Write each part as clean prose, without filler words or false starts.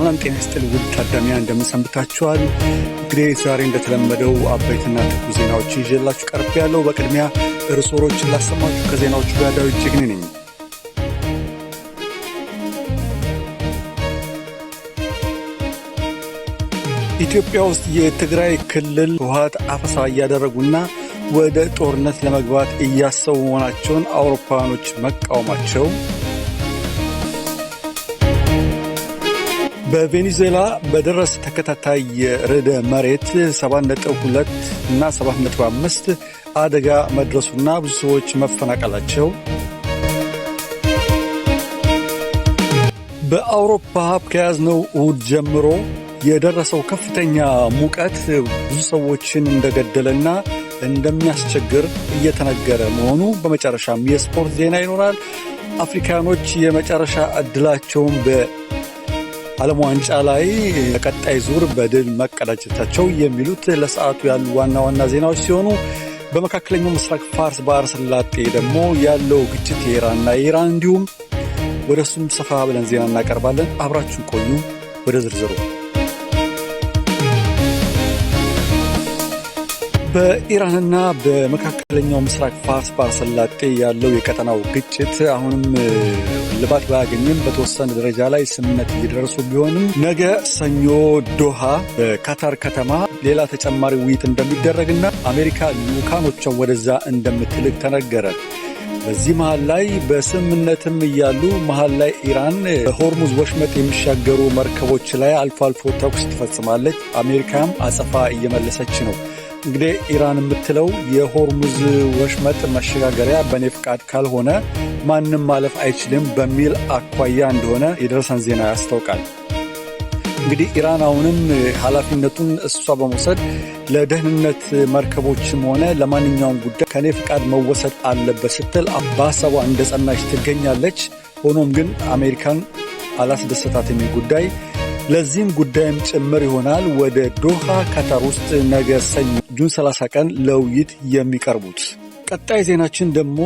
ሰላም ጤና ይስጥልኝ ውድ ታዳሚያን እንደምንሰንብታችኋል። እንግዲህ ዛሬ እንደተለመደው አበይትና ትኩስ ዜናዎችን ይዤላችሁ ቀርቤያለሁ። በቅድሚያ ርዕሶችን ላሰማችሁ። ከዜናዎቹ ጋር ዳዊት ጀግኔ ነኝ። ኢትዮጵያ ውስጥ የትግራይ ክልል ህወሓት አፈሳ እያደረጉና ወደ ጦርነት ለመግባት እያሰቡ መሆናቸውን አውሮፓውያኖች መቃወማቸው፣ በቬኔዙዌላ በደረሰ ተከታታይ የርዕደ መሬት 7.2 እና 7.5 አደጋ መድረሱና ብዙ ሰዎች መፈናቀላቸው፣ በአውሮፓ ከያዝነው እሁድ ጀምሮ የደረሰው ከፍተኛ ሙቀት ብዙ ሰዎችን እንደገደለና እንደሚያስቸግር እየተነገረ መሆኑ፣ በመጨረሻም የስፖርት ዜና ይኖራል። አፍሪካኖች የመጨረሻ ዕድላቸውን በዓለም ዋንጫ ላይ ቀጣይ ዙር በድል መቀዳጀታቸው የሚሉት ለሰዓቱ ያሉ ዋና ዋና ዜናዎች ሲሆኑ፣ በመካከለኛው ምስራቅ ፋርስ ባህረ ሰላጤ ደግሞ ያለው ግጭት የኢራንና የኢራን እንዲሁም ወደ እሱም ሰፋ ብለን ዜና እናቀርባለን። አብራችሁን ቆዩ። ወደ ዝርዝሩ በኢራንና በመካከለኛው ምስራቅ ፋርስ ባህረ ሰላጤ ያለው የቀጠናው ግጭት አሁንም ልባት ባያገኝም በተወሰነ ደረጃ ላይ ስምምነት እየደረሱ ቢሆንም ነገ ሰኞ ዶሃ በካታር ከተማ ሌላ ተጨማሪ ውይይት እንደሚደረግና አሜሪካ ልዑካኖቿን ወደዛ እንደምትልክ ተነገረ። በዚህ መሃል ላይ በስምምነትም እያሉ መሃል ላይ ኢራን በሆርሙዝ ወሽመጥ የሚሻገሩ መርከቦች ላይ አልፎ አልፎ ተኩስ ትፈጽማለች። አሜሪካም አጸፋ እየመለሰች ነው። እንግዲህ ኢራን የምትለው የሆርሙዝ ወሽመጥ መሸጋገሪያ በኔ ፍቃድ ካልሆነ ማንም ማለፍ አይችልም በሚል አኳያ እንደሆነ የደረሰን ዜና ያስታውቃል። እንግዲህ ኢራን አሁንም ኃላፊነቱን እሷ በመውሰድ ለደህንነት መርከቦችም ሆነ ለማንኛውም ጉዳይ ከኔ ፍቃድ መወሰድ አለበት ስትል በሀሳቧ እንደጸናች ትገኛለች። ሆኖም ግን አሜሪካን አላስደሰታትም ጉዳይ። ለዚህም ጉዳይም ጭምር ይሆናል ወደ ዶሃ ካታር ውስጥ ነገ ሰኞ ጁን 30 ቀን ለውይይት የሚቀርቡት። ቀጣይ ዜናችን ደግሞ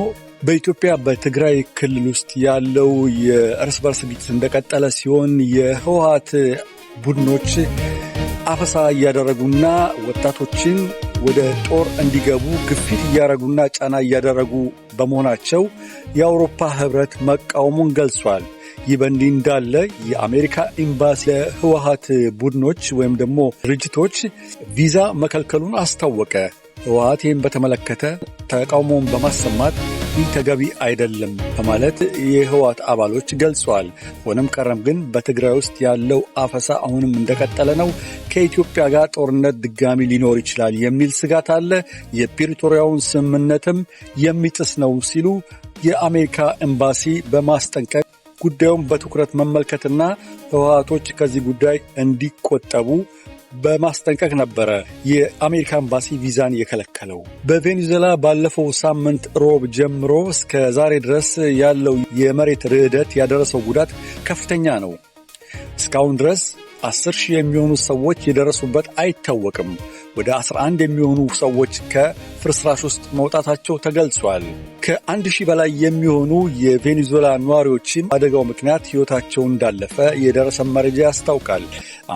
በኢትዮጵያ በትግራይ ክልል ውስጥ ያለው የእርስ በርስ ግጭት እንደቀጠለ ሲሆን የህወሓት ቡድኖች አፈሳ እያደረጉና ወጣቶችን ወደ ጦር እንዲገቡ ግፊት እያደረጉና ጫና እያደረጉ በመሆናቸው የአውሮፓ ህብረት መቃወሙን ገልጿል። ይህ በእንዲህ እንዳለ የአሜሪካ ኤምባሲ ለህወሓት ቡድኖች ወይም ደግሞ ድርጅቶች ቪዛ መከልከሉን አስታወቀ። ህወሓት ይህን በተመለከተ ተቃውሞውን በማሰማት ይህ ተገቢ አይደለም በማለት የህወሓት አባሎች ገልጸዋል። ሆነም ቀረም ግን በትግራይ ውስጥ ያለው አፈሳ አሁንም እንደቀጠለ ነው። ከኢትዮጵያ ጋር ጦርነት ድጋሚ ሊኖር ይችላል የሚል ስጋት አለ። የፕሪቶሪያውን ስምምነትም የሚጥስ ነው ሲሉ የአሜሪካ ኤምባሲ በማስጠንቀቅ ጉዳዩን በትኩረት መመልከትና ህወሓቶች ከዚህ ጉዳይ እንዲቆጠቡ በማስጠንቀቅ ነበረ የአሜሪካ ኤምባሲ ቪዛን የከለከለው። በቬኔዙዌላ ባለፈው ሳምንት ሮብ ጀምሮ እስከ ዛሬ ድረስ ያለው የመሬት ርዕደት ያደረሰው ጉዳት ከፍተኛ ነው። እስካሁን ድረስ 10,000 የሚሆኑ ሰዎች የደረሱበት አይታወቅም። ወደ 11 የሚሆኑ ሰዎች ከፍርስራሽ ውስጥ መውጣታቸው ተገልጿል። ከ1,000 በላይ የሚሆኑ የቬኔዙዌላ ነዋሪዎችም አደጋው ምክንያት ሕይወታቸው እንዳለፈ የደረሰ መረጃ ያስታውቃል።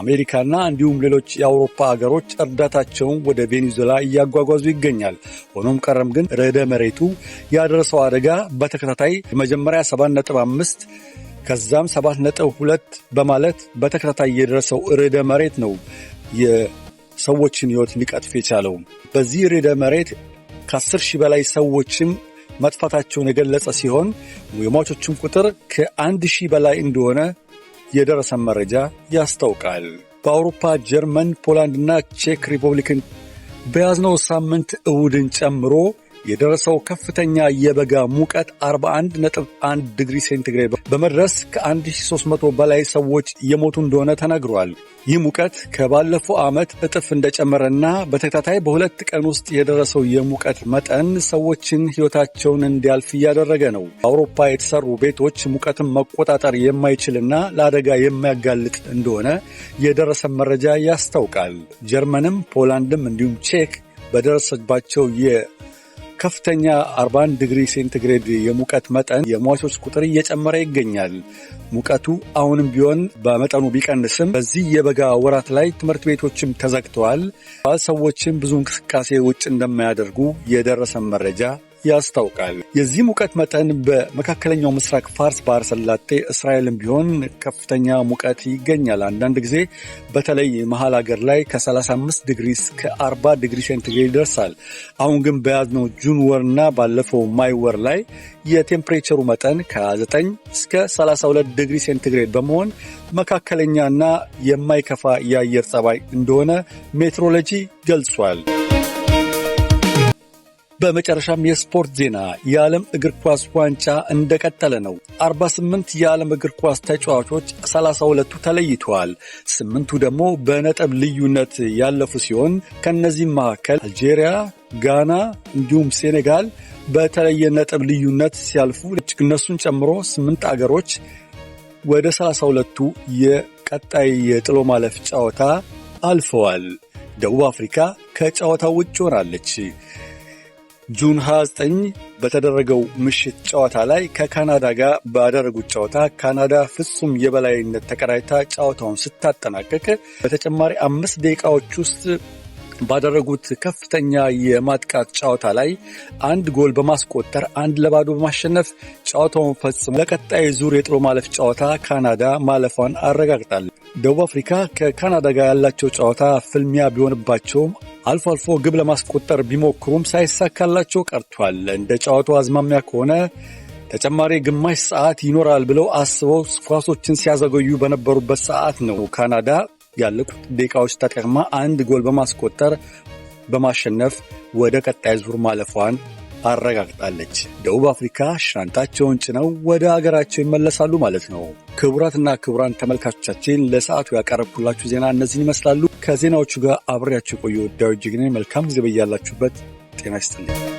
አሜሪካና እንዲሁም ሌሎች የአውሮፓ ሀገሮች እርዳታቸውን ወደ ቬኔዙዌላ እያጓጓዙ ይገኛል። ሆኖም ቀረም ግን ርዕደ መሬቱ ያደረሰው አደጋ በተከታታይ መጀመሪያ 7.5 ከዛም 7.2 በማለት በተከታታይ የደረሰው ርዕደ መሬት ነው የሰዎችን ሕይወት ሊቀጥፍ የቻለው። በዚህ ርዕደ መሬት ከ10,000 በላይ ሰዎችም መጥፋታቸውን የገለጸ ሲሆን የሟቾችን ቁጥር ከ1,000 በላይ እንደሆነ የደረሰ መረጃ ያስታውቃል። በአውሮፓ ጀርመን፣ ፖላንድና ቼክ ሪፐብሊክን በያዝነው ሳምንት እሁድን ጨምሮ የደረሰው ከፍተኛ የበጋ ሙቀት 41.1 ዲግሪ ሴንቲግሬድ በመድረስ ከ1300 በላይ ሰዎች የሞቱ እንደሆነ ተነግሯል። ይህ ሙቀት ከባለፈው ዓመት እጥፍ እንደጨመረና በተከታታይ በሁለት ቀን ውስጥ የደረሰው የሙቀት መጠን ሰዎችን ሕይወታቸውን እንዲያልፍ እያደረገ ነው። በአውሮፓ የተሰሩ ቤቶች ሙቀትን መቆጣጠር የማይችልና ለአደጋ የሚያጋልጥ እንደሆነ የደረሰ መረጃ ያስታውቃል። ጀርመንም ፖላንድም እንዲሁም ቼክ በደረሰባቸው ከፍተኛ 41 ዲግሪ ሴንቲግሬድ የሙቀት መጠን የሟቾች ቁጥር እየጨመረ ይገኛል። ሙቀቱ አሁንም ቢሆን በመጠኑ ቢቀንስም በዚህ የበጋ ወራት ላይ ትምህርት ቤቶችም ተዘግተዋል። ሰዎችም ብዙ እንቅስቃሴ ውጭ እንደማያደርጉ የደረሰ መረጃ ያስታውቃል። የዚህ ሙቀት መጠን በመካከለኛው ምስራቅ ፋርስ ባህረ ሰላጤ እስራኤልም ቢሆን ከፍተኛ ሙቀት ይገኛል። አንዳንድ ጊዜ በተለይ መሃል ሀገር ላይ ከ35 ዲግሪ እስከ 40 ዲግሪ ሴንቲግሬድ ይደርሳል። አሁን ግን በያዝነው ጁን ወርና ባለፈው ማይ ወር ላይ የቴምፕሬቸሩ መጠን ከ29 እስከ 32 ዲግሪ ሴንቲግሬድ በመሆን መካከለኛና የማይከፋ የአየር ጸባይ እንደሆነ ሜትሮሎጂ ገልጿል። በመጨረሻም የስፖርት ዜና፣ የዓለም እግር ኳስ ዋንጫ እንደቀጠለ ነው። 48 የዓለም እግር ኳስ ተጫዋቾች 32ቱ ተለይተዋል። 8ቱ ደግሞ በነጥብ ልዩነት ያለፉ ሲሆን ከነዚህም መካከል አልጄሪያ፣ ጋና እንዲሁም ሴኔጋል በተለየ ነጥብ ልዩነት ሲያልፉ እነሱን ጨምሮ 8 አገሮች ወደ 32ቱ የቀጣይ የጥሎ ማለፍ ጨዋታ አልፈዋል። ደቡብ አፍሪካ ከጨዋታው ውጭ ሆናለች። ጁን 29 በተደረገው ምሽት ጨዋታ ላይ ከካናዳ ጋር ባደረጉት ጨዋታ ካናዳ ፍጹም የበላይነት ተቀዳጅታ ጨዋታውን ስታጠናቀቅ በተጨማሪ 5 ደቂቃዎች ውስጥ ባደረጉት ከፍተኛ የማጥቃት ጨዋታ ላይ 1 ጎል በማስቆጠር 1-0 በማሸነፍ ጨዋታውን ፈጽሞ ለቀጣይ ዙር የጥሎ ማለፍ ጨዋታ ካናዳ ማለፏን አረጋግጣለች። ደቡብ አፍሪካ ከካናዳ ጋር ያላቸው ጨዋታ ፍልሚያ ቢሆንባቸውም አልፎ አልፎ ግብ ለማስቆጠር ቢሞክሩም ሳይሳካላቸው ቀርቷል። እንደ ጨዋታው አዝማሚያ ከሆነ ተጨማሪ ግማሽ ሰዓት ይኖራል ብለው አስበው ኳሶችን ሲያዘገዩ በነበሩበት ሰዓት ነው ካናዳ ያለቁት ደቂቃዎች ተጠቅማ 1 ጎል በማስቆጠር በማሸነፍ ወደ ቀጣይ ዙር ማለፏን አረጋግጣለች። ደቡብ አፍሪካ ሻንጣቸውን ጭነው ወደ ሀገራቸው ይመለሳሉ ማለት ነው። ክቡራትና ክቡራን ተመልካቾቻችን ለሰዓቱ ያቀረብኩላችሁ ዜና እነዚህን ይመስላሉ። ከዜናዎቹ ጋር አብሬያችሁ ቆዩ። ዳዊት ጅግኔ። መልካም ጊዜ በያላችሁበት። ጤና ይስጥልኝ።